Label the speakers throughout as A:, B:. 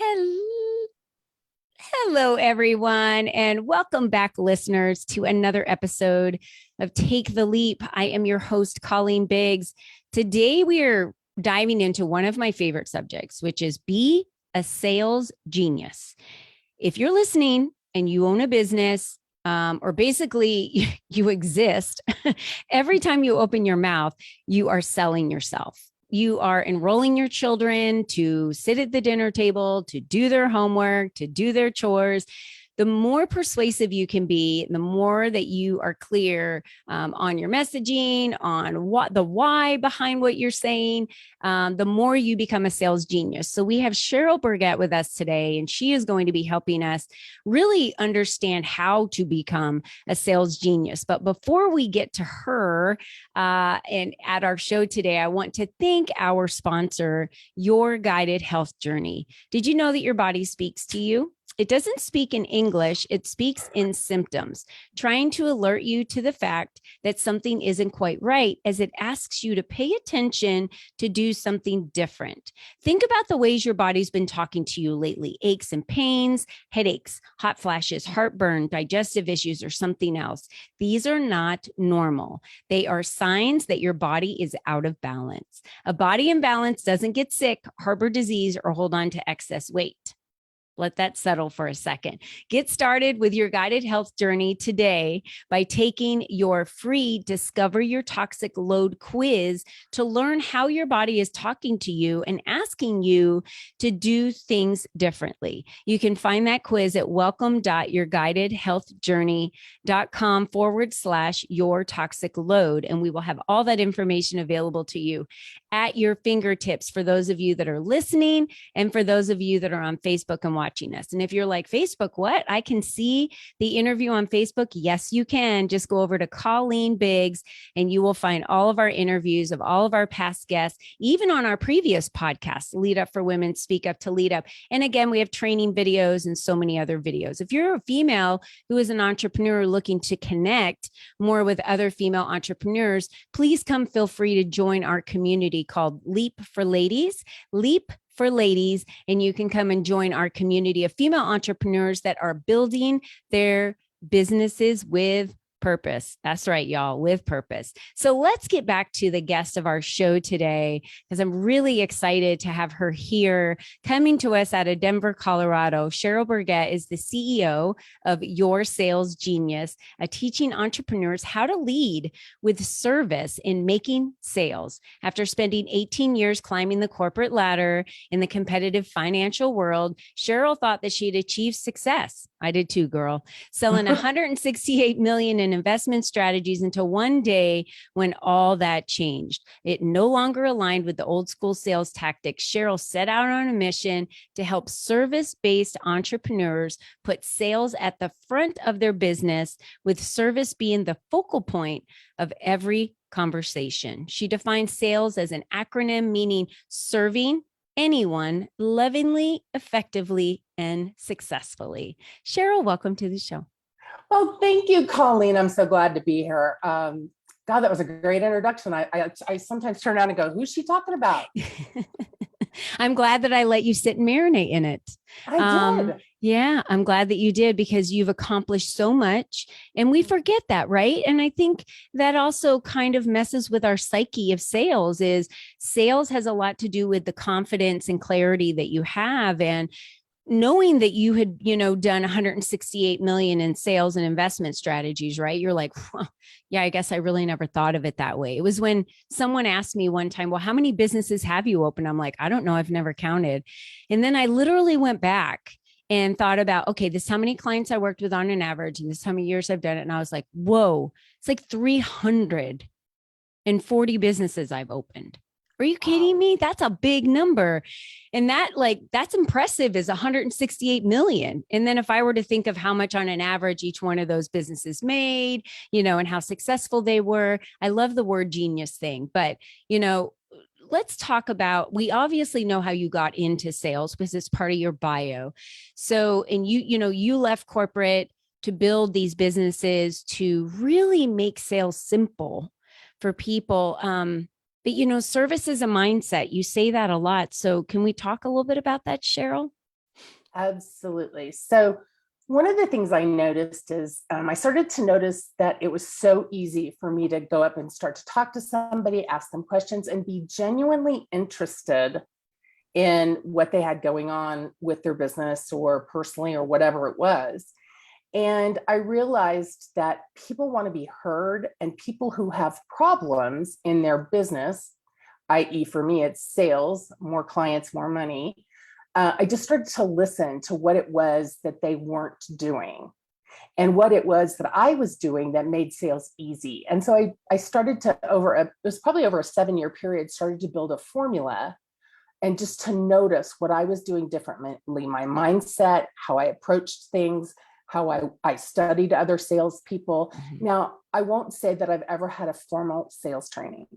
A: Hello, hello, everyone, and welcome back, listeners, to another episode of Take the Leap. I am your host, Colleen Biggs. Today, we are diving into one of my favorite subjects, which is be a sales genius. If you're listening and you own a business, or basically you exist, every time you open your mouth, you are selling yourself. You are enrolling your children to sit at the dinner table, to do their homework, to do their chores. The more persuasive you can be, the more that you are clear on your messaging, on what the why behind what you're saying, the more you become a sales genius. So we have Cheryl Burget with us today, and she is going to be helping us really understand how to become a sales genius. But before we get to her and at our show today, I want to thank our sponsor, Your Guided Health Journey. Did you know that your body speaks to you? It doesn't speak in English, it speaks in symptoms, trying to alert you to the fact that something isn't quite right as it asks you to pay attention to do something different. Think about the ways your body's been talking to you lately: aches and pains, headaches, hot flashes, heartburn, digestive issues, or something else. These are not normal. They are signs that your body is out of balance. A body in balance doesn't get sick, harbor disease, or hold on to excess weight. Let that settle for a second. Get started with your guided health journey today by taking your free Discover Your Toxic Load quiz to learn how your body is talking to you and asking you to do things differently. You can find that quiz at welcome.yourguidedhealthjourney.com/your toxic load. And we will have all that information available to you at your fingertips for those of you that are listening and for those of you that are on Facebook and watching us. And if you're like, Facebook, what? I can see the interview on Facebook. Yes, you can. Just go over to Colleen Biggs and you will find all of our interviews of all of our past guests, even on our previous podcast, Lead Up for Women, Speak Up to Lead Up. And again, we have training videos and so many other videos. If you're a female who is an entrepreneur looking to connect more with other female entrepreneurs, please come feel free to join our community called Leap for Ladies. Leap for Ladies, and you can come and join our community of female entrepreneurs that are building their businesses with purpose. That's right, y'all, with purpose. So let's get back to the guest of our show today, because I'm really excited to have her here coming to us out of Denver, Colorado. Cheryl Burget is the CEO of Your Sales Genius, teaching entrepreneurs how to lead with service in making sales. After spending 18 years climbing the corporate ladder in the competitive financial world, Cheryl thought that she'd achieved success. I did too, girl. Selling 168 million in investment strategies until one day when all that changed. It no longer aligned with the old school sales tactics. Cheryl set out on a mission to help service-based entrepreneurs put sales at the front of their business, with service being the focal point of every conversation. She defines sales as an acronym meaning serving anyone lovingly, effectively, and successfully. Cheryl, welcome to the show.
B: Well, thank you, Colleen. I'm so glad to be here. God, that was a great introduction. I sometimes turn around and go, who's she talking about?
A: I'm glad that I let you sit and marinate in it.
B: I did.
A: Yeah, I'm glad that you did, because you've accomplished so much and we forget that, right? And I think that also kind of messes with our psyche of sales. Is sales has a lot to do with the confidence and clarity that you have. And knowing that you had, done 168 million in sales and investment strategies, right? You're like, well, yeah, I guess I really never thought of it that way. It was when someone asked me one time, well, how many businesses have you opened? I'm like, I don't know. I've never counted. And then I literally went back and thought about, okay, this is how many clients I worked with on an average, and this is how many years I've done it. And I was like, whoa, it's like 340 businesses I've opened. Are you kidding me? That's a big number. And that's impressive, is 168 million. And then if I were to think of how much on an average each one of those businesses made, and how successful they were, I love the word genius thing, but, let's talk about, we obviously know how you got into sales because it's part of your bio. So, and you left corporate to build these businesses to really make sales simple for people. But service is a mindset. You say that a lot. So can we talk a little bit about that, Cheryl?
B: Absolutely. So one of the things I noticed is I started to notice that it was so easy for me to go up and start to talk to somebody, ask them questions, and be genuinely interested in what they had going on with their business or personally or whatever it was. And I realized that people want to be heard, and people who have problems in their business, i.e., for me, it's sales, more clients, more money. I just started to listen to what it was that they weren't doing and what it was that I was doing that made sales easy. And so I started to, it was probably over a 7-year period, started to build a formula and just to notice what I was doing differently, my mindset, how I approached things, how I studied other salespeople.
A: Mm-hmm.
B: Now, I won't say that I've ever had a formal sales training.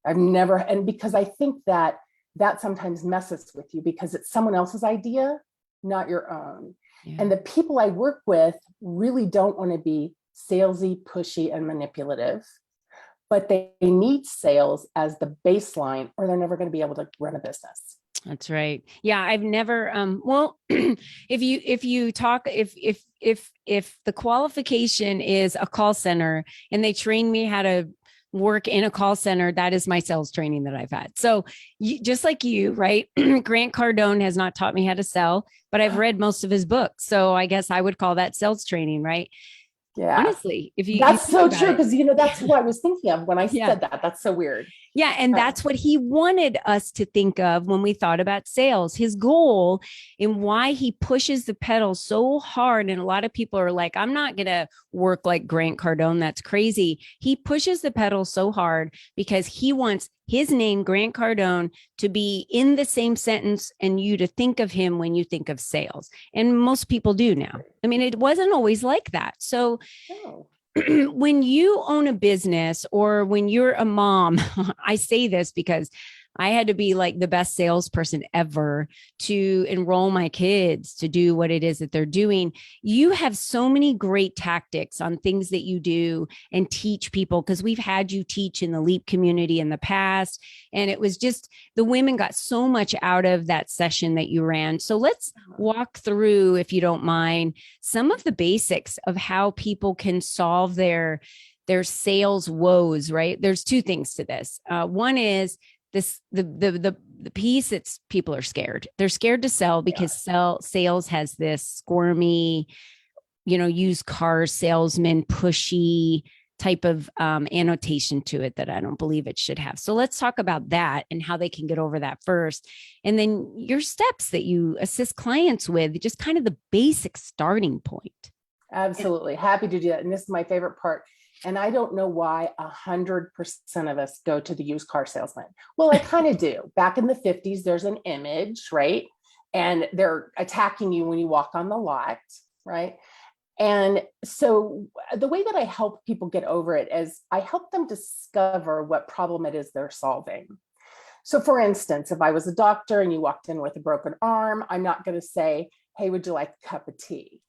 B: I've never, and because I think that sometimes messes with you because it's someone else's idea, not your own.
A: Yeah.
B: And the people I work with really don't want to be salesy, pushy, and manipulative, but they need sales as the baseline, or they're never going to be able to run a business.
A: That's right. Yeah, I've never well, if the qualification is a call center and they train me how to work in a call center, that is my sales training that I've had. So just like you, right? Grant Cardone has not taught me how to sell, but I've read most of his books. So I guess I would call that sales training, right?
B: Yeah.
A: Honestly, if you
B: that's so true,
A: it.
B: because that's who I was thinking of when I said that. That's so weird.
A: Yeah. And that's what he wanted us to think of when we thought about sales. His goal and why he pushes the pedal so hard. And a lot of people are like, I'm not going to work like Grant Cardone. That's crazy. He pushes the pedal so hard because he wants his name, Grant Cardone, to be in the same sentence and you to think of him when you think of sales. And most people do now. I mean, it wasn't always like that. So when you own a business or when you're a mom, I say this because I had to be like the best salesperson ever to enroll my kids to do what it is that they're doing. You have so many great tactics on things that you do and teach people, because we've had you teach in the LEAP community in the past. And it was just, the women got so much out of that session that you ran. So let's walk through, if you don't mind, some of the basics of how people can solve their sales woes, right? There's two things to this. One is the piece that's people are scared. They're scared to sell because sales has this squirmy, used car salesman, pushy type of annotation to it that I don't believe it should have. So let's talk about that and how they can get over that first. And then your steps that you assist clients with, just kind of the basic starting point.
B: Absolutely. Happy to do that. And this is my favorite part. And I don't know why 100% of us go to the used car salesman. Well, I kind of do. Back in the 50s, there's an image, right? And they're attacking you when you walk on the lot, right? And so the way that I help people get over it is I help them discover what problem it is they're solving. So for instance, if I was a doctor and you walked in with a broken arm, I'm not going to say, hey, would you like a cup of tea?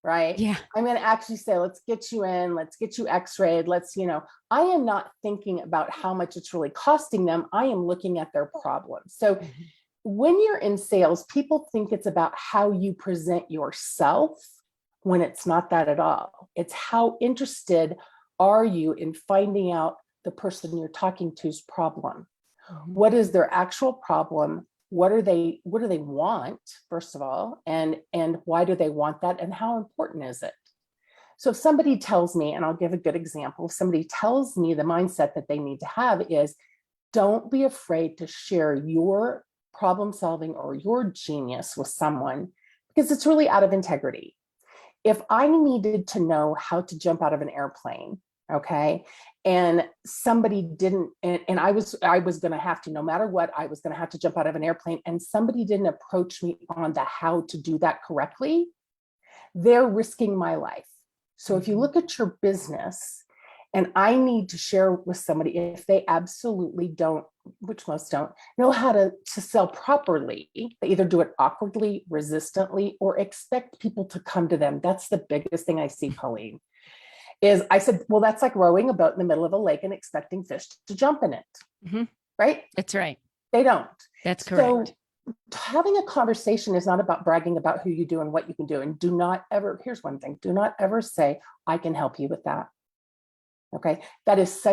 B: Right?
A: Yeah.
B: I'm going to actually say, let's get you in, let's get you x-rayed. I am not thinking about how much it's really costing them. I am looking at their problem. So when you're in sales, people think it's about how you present yourself, when it's not that at all. It's how interested are you in finding out the person you're talking to's problem. What is their actual problem? What do they want, first of all, and why do they want that, and how important is it? So if somebody tells me, and I'll give a good example, if somebody tells me the mindset that they need to have is, don't be afraid to share your problem solving or your genius with someone, because it's really out of integrity. If I needed to know how to jump out of an airplane, okay, and somebody didn't, and I was going to have to, no matter what, I was going to have to jump out of an airplane, and somebody didn't approach me on the how to do that correctly, they're risking my life. So if you look at your business, and I need to share with somebody, if they absolutely don't, which most don't, know how to sell properly, they either do it awkwardly, resistantly, or expect people to come to them. That's the biggest thing I see, Colleen. Is I said, well, that's like rowing a boat in the middle of a lake and expecting fish to jump in it, right?
A: That's right.
B: They don't.
A: That's correct.
B: So having a conversation is not about bragging about who you do and what you can do. And do not ever, here's one thing, do not ever say, I can help you with that. Okay. That is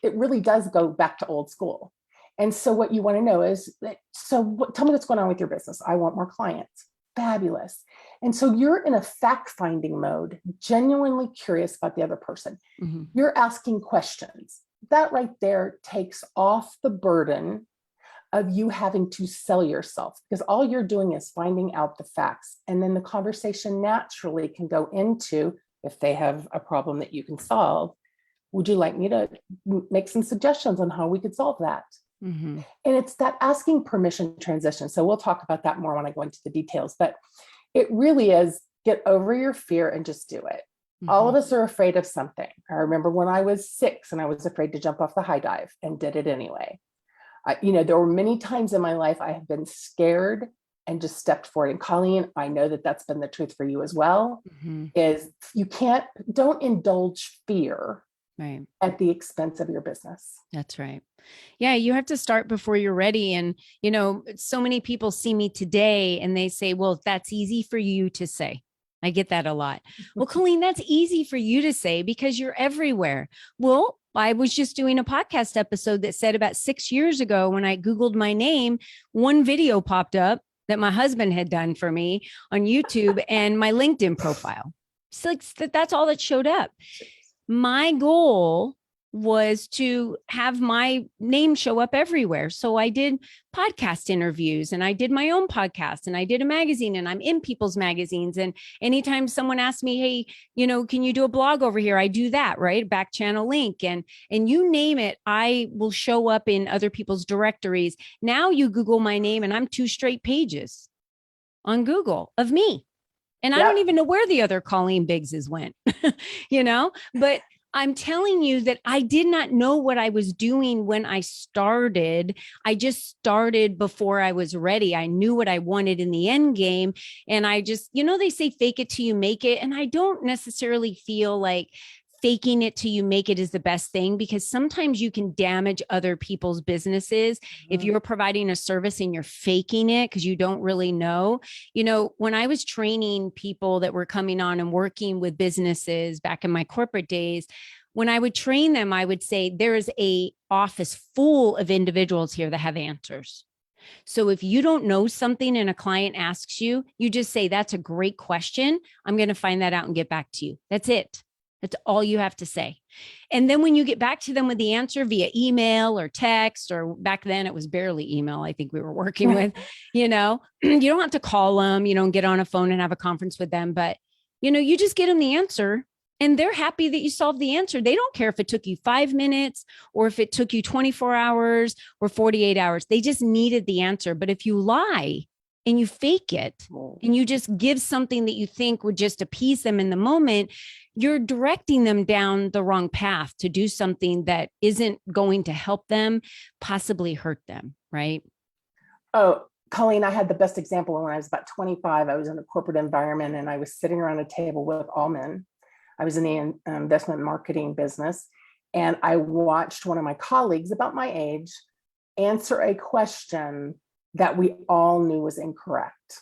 B: it really does go back to old school. And so what you want to know is that, tell me what's going on with your business. I want more clients. Fabulous. And so you're in a fact-finding mode, genuinely curious about the other person.
A: Mm-hmm.
B: You're asking questions. That right there takes off the burden of you having to sell yourself, because all you're doing is finding out the facts. And then the conversation naturally can go into, if they have a problem that you can solve, would you like me to make some suggestions on how we could solve that?
A: Mm-hmm.
B: And it's that asking permission transition. So we'll talk about that more when I go into the details, but it really is get over your fear and just do it. Mm-hmm. All of us are afraid of something. I remember when I was 6 and I was afraid to jump off the high dive and did it anyway. There were many times in my life I have been scared and just stepped forward. And Colleen, I know that that's been the truth for you as well, mm-hmm. is don't indulge fear
A: right
B: at the expense of your business.
A: That's right. Yeah, you have to start before you're ready. And, so many people see me today and they say, well, that's easy for you to say. I get that a lot. Well, Colleen, that's easy for you to say because you're everywhere. Well, I was just doing a podcast episode that said about 6 years ago, when I Googled my name, one video popped up that my husband had done for me on YouTube and my LinkedIn profile. So that's all that showed up. My goal was to have my name show up everywhere. So I did podcast interviews and I did my own podcast and I did a magazine and I'm in people's magazines. And anytime someone asked me, hey, can you do a blog over here? I do that, right? Back channel link and you name it, I will show up in other people's directories. Now you Google my name and I'm 2 straight pages on Google of me. And I don't even know where the other Colleen Biggses went, but I'm telling you that I did not know what I was doing when I started. I just started before I was ready. I knew what I wanted in the end game. And I just, they say fake it till you make it. And I don't necessarily feel like faking it till you make it is the best thing, because sometimes you can damage other people's businesses. Mm-hmm. If you're providing a service and you're faking it because you don't really know. When I was training people that were coming on and working with businesses back in my corporate days, when I would train them, I would say there is a office full of individuals here that have answers. So if you don't know something and a client asks you, you just say, that's a great question. I'm going to find that out and get back to you. That's it. That's all you have to say. And then when you get back to them with the answer via email or text, or back then it was barely email, I think we were working with, you don't have to call them, and get on a phone and have a conference with them. But, you just get them the answer and they're happy that you solved the answer. They don't care if it took you 5 minutes or if it took you 24 hours or 48 hours. They just needed the answer. But if you lie and you fake it and you just give something that you think would just appease them in the moment, you're directing them down the wrong path to do something that isn't going to help them, possibly hurt them, right?
B: Oh, Colleen, I had the best example when I was about 25. I was in a corporate environment and I was sitting around a table with all men. I was in the investment marketing business. And I watched one of my colleagues about my age answer a question that we all knew was incorrect.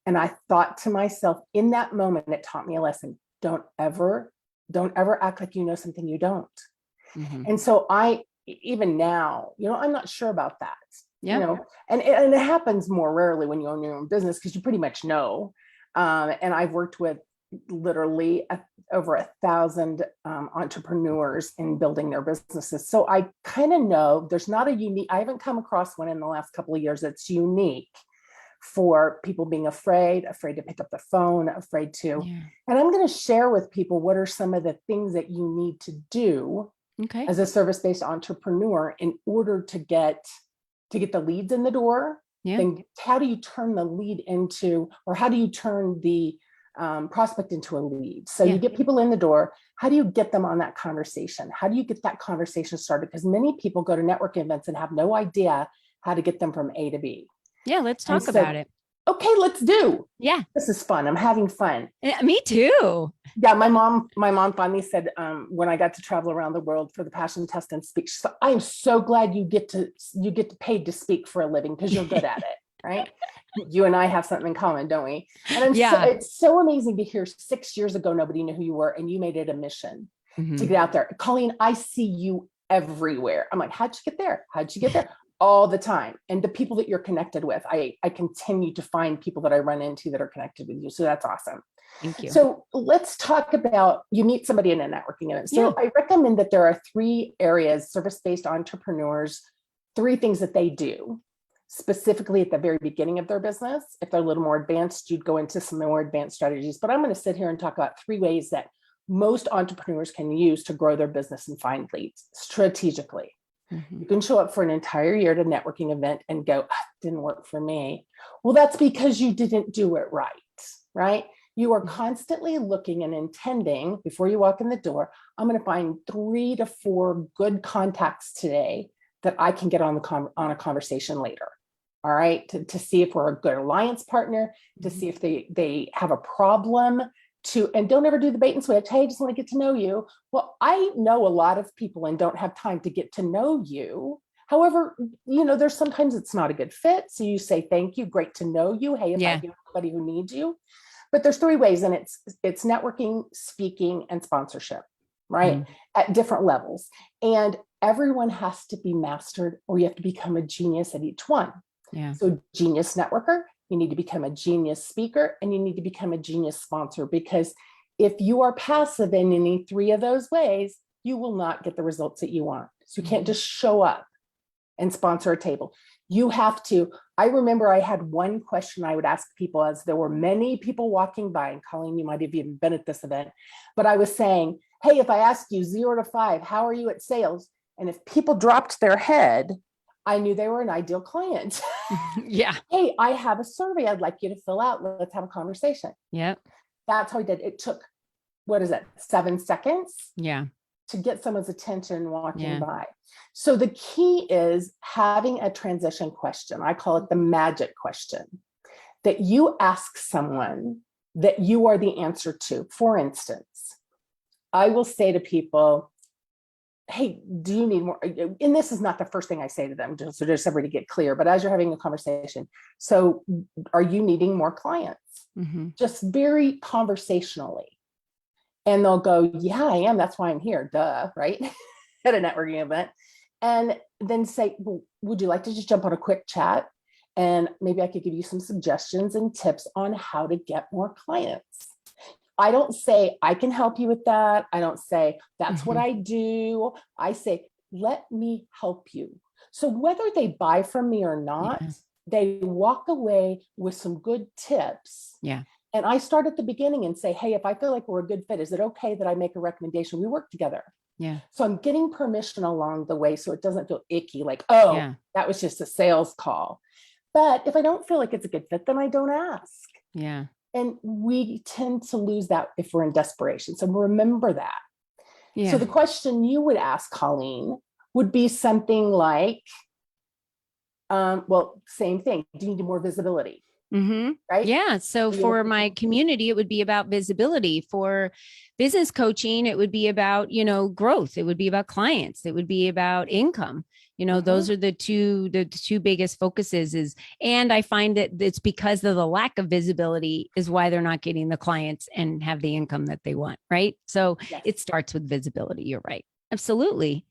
B: And I thought to myself, in that moment, it taught me a lesson. Don't ever act like you know something you don't. Mm-hmm. And so even now, I'm not sure about that.
A: Yeah.
B: And it happens more rarely when you own your own business because you pretty much know. And I've worked with literally over 1,000 entrepreneurs in building their businesses. So I kind of know I haven't come across one in the last couple of years that's unique for people being afraid to pick up the phone, afraid to. Yeah. And I'm going to share with people what are some of the things that you need to do as a service-based entrepreneur in order to get the leads in the door. Yeah. Then how do you turn the lead into, or how do you turn the prospect into a lead? So you get people in the door. How do you get them on that conversation? How do you get that conversation started? Because many people go to networking events and have no idea how to get them from A to B.
A: Yeah, let's talk about it.
B: okay, let's do.
A: Yeah.
B: This is fun. I'm having fun.
A: Me too.
B: Yeah, my mom finally said, when I got to travel around the world for the passion test and speak, so I'm so glad you get paid to speak for a living because you're good at it, right? You and I have something in common, don't we? And it's so amazing to hear 6 years ago, nobody knew who you were and you made it a mission to get out there. Colleen, I see you everywhere. I'm like, how'd you get there? How'd you get there? All the time. And the people that you're connected with, I continue to find people that I run into that are connected with you. So that's awesome.
A: Thank you.
B: So let's talk about, you meet somebody in a networking event. So I recommend that there are 3 areas, service-based entrepreneurs, 3 things that they do specifically at the very beginning of their business. If they're a little more advanced, you'd go into some more advanced strategies, but I'm going to sit here and talk about 3 ways that most entrepreneurs can use to grow their business and find leads strategically. You can show up for an entire year at a networking event and go, didn't work for me. Well, that's because you didn't do it right? You are constantly looking and intending before you walk in the door, I'm going to find 3 to 4 good contacts today that I can get on a conversation later. All right. To see if we're a good alliance partner, to see if they have a problem, and don't ever do the bait and switch. Hey, I just want to get to know you. Well, I know a lot of people and don't have time to get to know you. However, there's sometimes it's not a good fit. So you say, thank you. Great to know you. Hey, if I know somebody who needs you. But there's 3 ways, and it's networking, speaking, and sponsorship, right? At different levels. And everyone has to be mastered, or you have to become a genius at each one.
A: Yeah.
B: So genius networker, you need to become a genius speaker, and you need to become a genius sponsor, because if you are passive in any 3 of those ways, you will not get the results that you want. So you can't just show up and sponsor a table. You have to. I remember I had one question I would ask people as there were many people walking by, and Colleen, you might have even been at this event, but I was saying, hey, if I ask you 0 to 5, how are you at sales? And if people dropped their head, I knew they were an ideal client.
A: Yeah.
B: Hey, I have a survey I'd like you to fill out. Let's have a conversation.
A: Yep.
B: That's how I did. It took, 7 seconds?
A: Yeah.
B: To get someone's attention walking by. So the key is having a transition question. I call it the magic question, that you ask someone that you are the answer to. For instance, I will say to people, hey, do you need more? And this is not the first thing I say to them, just everybody to get clear, but as you're having a conversation, so are you needing more clients? Just very conversationally. And they'll go, yeah, I am. That's why I'm here. Duh, right? At a networking event. And then say, well, would you like to just jump on a quick chat? And maybe I could give you some suggestions and tips on how to get more clients. I don't say, I can help you with that. I don't say, that's what I do. I say, let me help you. So whether they buy from me or not, they walk away with some good tips.
A: Yeah.
B: And I start at the beginning and say, hey, if I feel like we're a good fit, is it okay that I make a recommendation? We work together.
A: Yeah.
B: So I'm getting permission along the way so it doesn't feel icky, like, oh, that was just a sales call. But if I don't feel like it's a good fit, then I don't ask.
A: Yeah.
B: And we tend to lose that if we're in desperation. So remember that.
A: Yeah.
B: So the question you would ask, Colleen, would be something like, same thing. Do you need more visibility? Right?
A: Yeah. So for my community, it would be about visibility. For business coaching, it would be about, growth. It would be about clients. It would be about income. Those are the two biggest focuses and I find that it's because of the lack of visibility is why they're not getting the clients and have the income that they want. Right. So it starts with visibility. You're right. Absolutely.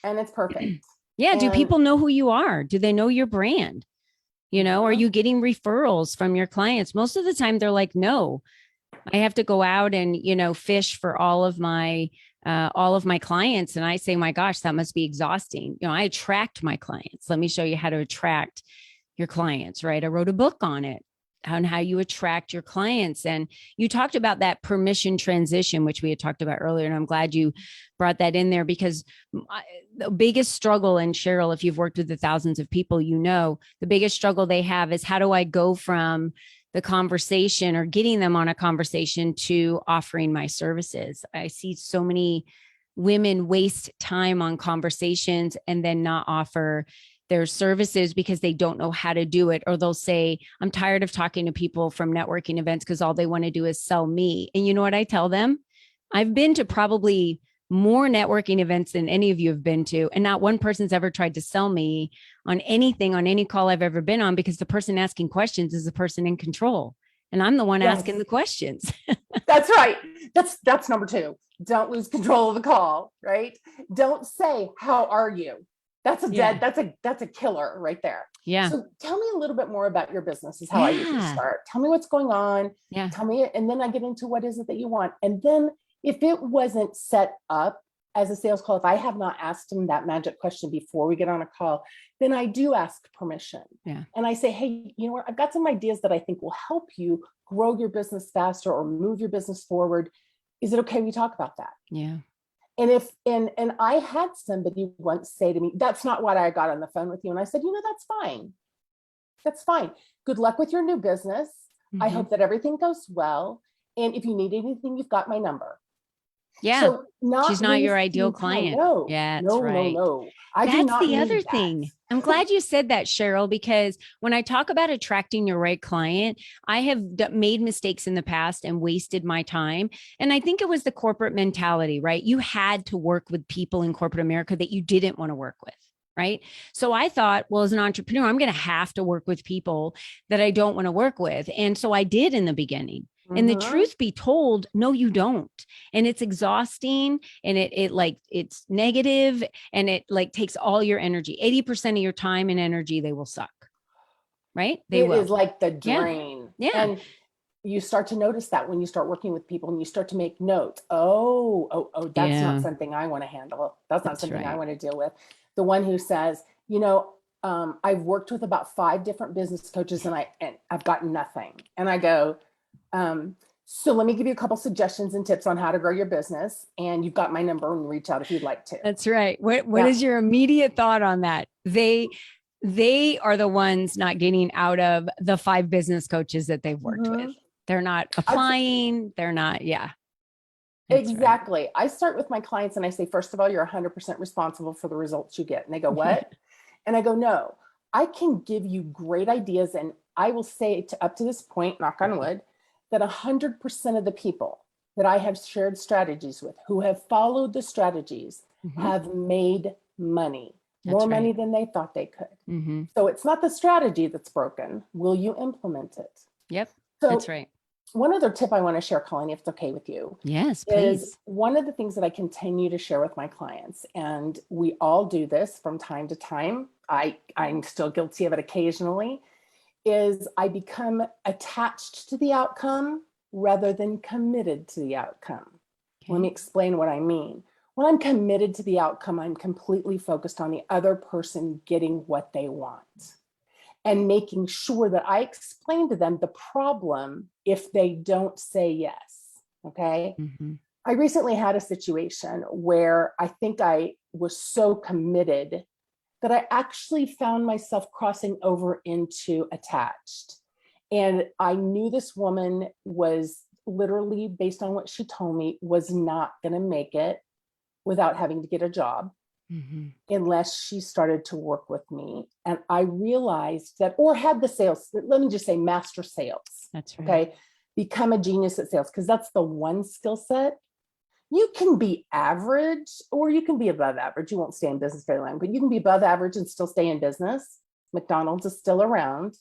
B: And it's perfect.
A: Yeah. Do people know who you are? Do they know your brand? Are you getting referrals from your clients? Most of the time they're like, no, I have to go out and, fish for all of my clients. And I say, my gosh, that must be exhausting. I attract my clients. Let me show you how to attract your clients, right? I wrote a book on it, on how you attract your clients. And you talked about that permission transition, which we had talked about earlier. And I'm glad you brought that in there because the biggest struggle, and Cheryl, if you've worked with the thousands of people, the biggest struggle they have is how do I go from the conversation or getting them on a conversation to offering my services? I see so many women waste time on conversations and then not offer their services because they don't know how to do it. Or they'll say, I'm tired of talking to people from networking events because all they want to do is sell me. And you know what I tell them? I've been to probably more networking events than any of you have been to. And not one person's ever tried to sell me on anything, on any call I've ever been on, because the person asking questions is the person in control. And I'm the one asking the questions.
B: That's right. That's number two. Don't lose control of the call, right? Don't say, how are you? That's a killer right there.
A: Yeah.
B: So tell me a little bit more about your business is how I usually start. Tell me what's going on.
A: Yeah.
B: Tell me, and then I get into what is it that you want. And then if it wasn't set up as a sales call, if I have not asked them that magic question before we get on a call, then I do ask permission.
A: Yeah.
B: And I say, hey, you know what? I've got some ideas that I think will help you grow your business faster or move your business forward. Is it okay we talk about that?
A: Yeah.
B: And if and I had somebody once say to me, that's not what I got on the phone with you. And I said, that's fine. That's fine. Good luck with your new business. I hope that everything goes well. And if you need anything, you've got my number.
A: Yeah.
B: So
A: she's not your ideal client.
B: No,
A: yeah, that's
B: no,
A: right.
B: no. I
A: That's
B: do not
A: the other
B: need that.
A: thing. I'm glad you said that, Cheryl, because when I talk about attracting your right client, I have made mistakes in the past and wasted my time. And I think it was the corporate mentality, right? You had to work with people in corporate America that you didn't want to work with. Right. So I thought, well, as an entrepreneur, I'm going to have to work with people that I don't want to work with. And so I did in the beginning. And the truth be told, no, you don't. And it's exhausting and it's negative and it like takes all your energy. 80% of your time and energy, they will suck. Right? They will.
B: It is like the drain.
A: Yeah.
B: And you start to notice that when you start working with people and you start to make notes. Oh, that's not something I want to handle. That's not something I want to deal with. The one who says, I've worked with about 5 different business coaches and I've gotten nothing. And I go, so let me give you a couple suggestions and tips on how to grow your business. And you've got my number and reach out if you'd like to.
A: That's right. What is your immediate thought on that? They are the ones not getting out of the 5 business coaches that they've worked with. They're not applying. They're not. Yeah.
B: Exactly. Right. I start with my clients and I say, first of all, you're 100% responsible for the results you get. And they go, what? And I go, no, I can give you great ideas. And I will say up to this point, knock on wood, that 100% of the people that I have shared strategies with who have followed the strategies have made money, more money than they thought they could. So it's not the strategy that's broken. Will you implement it?
A: Yep.
B: So
A: that's right.
B: One other tip I want to share, Colleen, if it's okay with you.
A: Yes, please.
B: Is one of the things that I continue to share with my clients, and we all do this from time to time. I'm still guilty of it occasionally, is I become attached to the outcome rather than committed to the outcome. Okay. Let me explain what I mean. When I'm committed to the outcome, I'm completely focused on the other person getting what they want and making sure that I explain to them the problem if they don't say yes. Okay. I recently had a situation where I think I was so committed that I actually found myself crossing over into attached. And I knew this woman was literally, based on what she told me, was not going to make it without having to get a job. Unless she started to work with me. And I realized that, or had the sales, let me just say master sales.
A: That's right.
B: Okay. Become a genius at sales, because that's the one skill set. You can be average or you can be above average. You won't stay in business very long, but you can be above average and still stay in business. McDonald's is still around,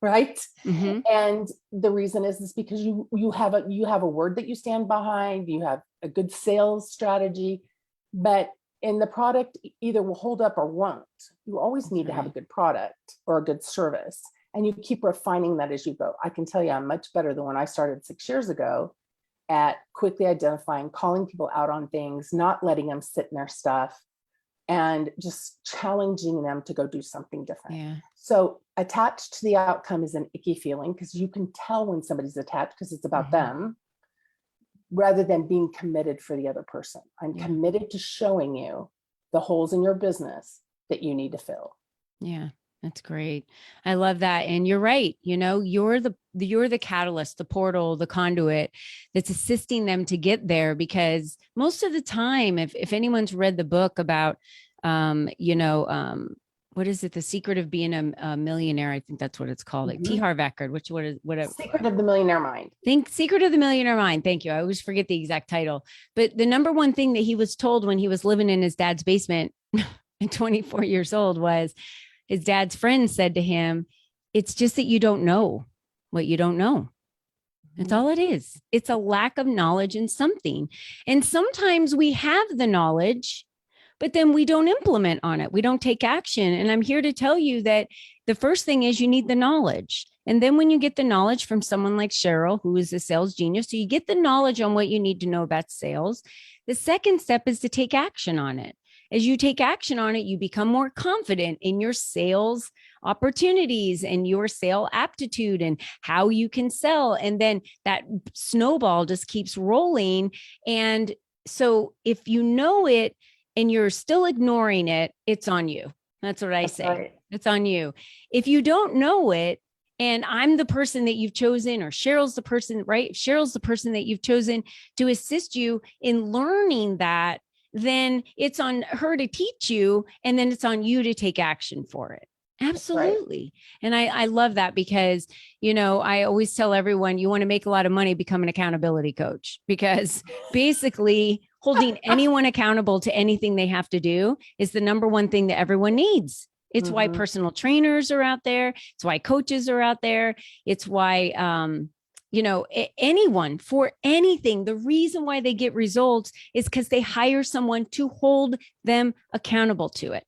B: right? And the reason is because you have a word that you stand behind, you have a good sales strategy, but and the product either will hold up or won't. You always need to have a good product or a good service. And you keep refining that as you go. I can tell you I'm much better than when I started 6 years ago at quickly identifying, calling people out on things, not letting them sit in their stuff, and just challenging them to go do something different.
A: Yeah.
B: So attached to the outcome is an icky feeling because you can tell when somebody's attached because it's about them, rather than being committed for the other person. I'm committed to showing you the holes in your business that you need to fill.
A: Yeah, that's great. I love that. And you're right. You're the catalyst, the portal, the conduit that's assisting them to get there. Because most of the time, if anyone's read the book about, what is it? The Secret of Being a Millionaire. I think that's what it's called. Like T. Harv Eker,
B: Secret of the Millionaire Mind.
A: Think Secret of the Millionaire Mind. Thank you. I always forget the exact title. But the number one thing that he was told when he was living in his dad's basement at 24 years old was his dad's friend said to him, it's just that you don't know what you don't know. That's all it is. It's a lack of knowledge in something. And sometimes we have the knowledge, but then we don't implement on it. We don't take action. And I'm here to tell you that the first thing is you need the knowledge. And then when you get the knowledge from someone like Cheryl, who is a sales genius, so you get the knowledge on what you need to know about sales. The second step is to take action on it. As you take action on it, you become more confident in your sales opportunities and your sale aptitude and how you can sell. And then that snowball just keeps rolling. And so if you know it and you're still ignoring it, it's on you. That's what I say. Right. It's on you. If you don't know it, and I'm the person that you've chosen, or Cheryl's the person, right? Cheryl's the person that you've chosen to assist you in learning that, then it's on her to teach you, and then it's on you to take action for it. Absolutely. Right. And I love that because, I always tell everyone, you want to make a lot of money, become an accountability coach, because basically holding anyone accountable to anything they have to do is the number one thing that everyone needs. It's why personal trainers are out there. It's why coaches are out there. It's why, anyone for anything, the reason why they get results is because they hire someone to hold them accountable to it.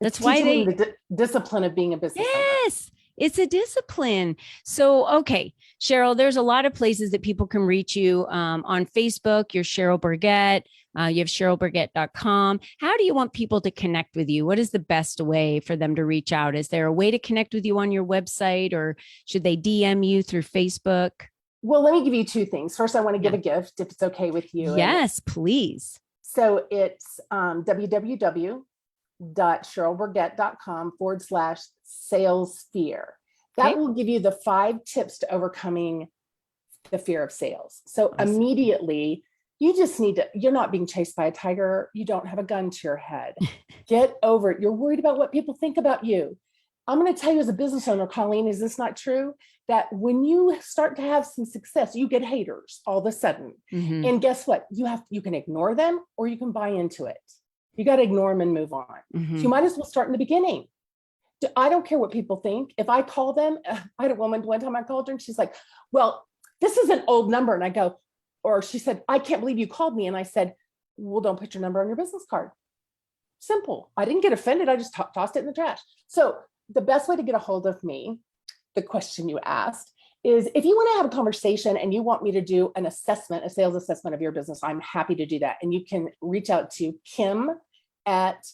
A: That's why
B: the discipline of being a business owner.
A: Yes, it's a discipline. So, okay, Cheryl, there's a lot of places that people can reach you on Facebook. You're Cheryl Burget. You have cherylburget.com. How do you want people to connect with you? What is the best way for them to reach out? Is there a way to connect with you on your website, or should they DM you through Facebook?
B: Well, let me give you two things. First, I want to give a gift, if it's okay with you.
A: Yes, please.
B: So it's www.cherylburget.com/sales fear. That will give you the 5 tips to overcoming the fear of sales. So immediately, you just need to, you're not being chased by a tiger. You don't have a gun to your head. Get over it. You're worried about what people think about you. I'm going to tell you as a business owner, Colleen, is this not true? That when you start to have some success, you get haters all of a sudden. And guess what? You can ignore them or you can buy into it. You got to ignore them and move on. So you might as well start in the beginning. I don't care what people think. If I call them, I had a woman one time I called her and she's like, well, this is an old number. And I go, or she said, I can't believe you called me. And I said, well, don't put your number on your business card. Simple. I didn't get offended. I just tossed it in the trash. So the best way to get a hold of me, the question you asked, is if you want to have a conversation and you want me to do an assessment, a sales assessment of your business, I'm happy to do that. And you can reach out to Kim at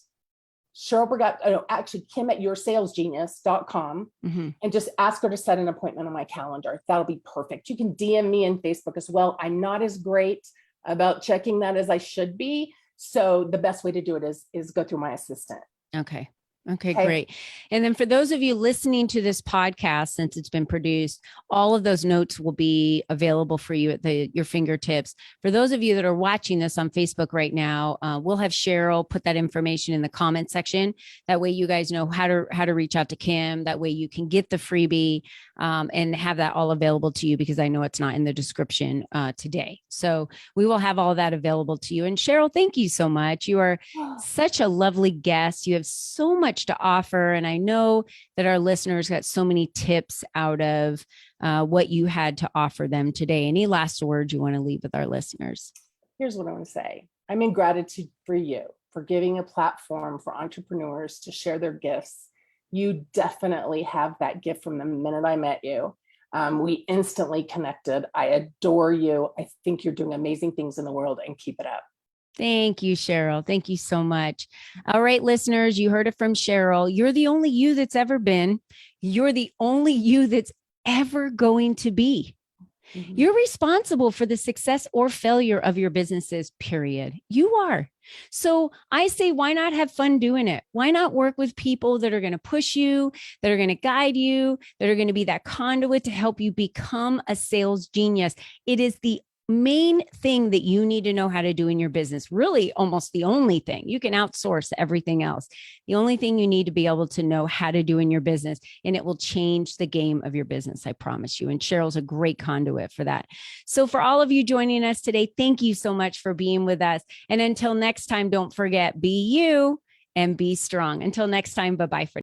B: Cheryl Burget, actually Kim at yoursalesgenius.com and just ask her to set an appointment on my calendar. That'll be perfect. You can DM me in Facebook as well. I'm not as great about checking that as I should be. So the best way to do it is go through my assistant.
A: Okay, great. And then for those of you listening to this podcast, since it's been produced, all of those notes will be available for you at your fingertips. For those of you that are watching this on Facebook right now, we'll have Cheryl put that information in the comment section. That way you guys know how to reach out to Kim. That way you can get the freebie and have that all available to you, because I know it's not in the description today. So we will have all that available to you. And Cheryl, thank you so much. You are such a lovely guest. You have so much to offer. And I know that our listeners got so many tips out of what you had to offer them today. Any last words you want to leave with our listeners?
B: Here's what I want to say. I'm in gratitude for you for giving a platform for entrepreneurs to share their gifts. You definitely have that gift from the minute I met you. We instantly connected. I adore you. I think you're doing amazing things in the world, and keep it up.
A: Thank you, Cheryl. Thank you so much. All right, listeners, you heard it from Cheryl. You're the only you that's ever been. You're the only you that's ever going to be. You're responsible for the success or failure of your businesses, period. You are. So I say, why not have fun doing it? Why not work with people that are going to push you, that are going to guide you, that are going to be that conduit to help you become a sales genius? It is the main thing that you need to know how to do in your business, really almost the only thing. You can outsource everything else. The only thing you need to be able to know how to do in your business, and it will change the game of your business, I promise you. And Cheryl's a great conduit for that. So for all of you joining us today, thank you so much for being with us. And until next time, don't forget, be you and be strong. Until next time, bye-bye for now.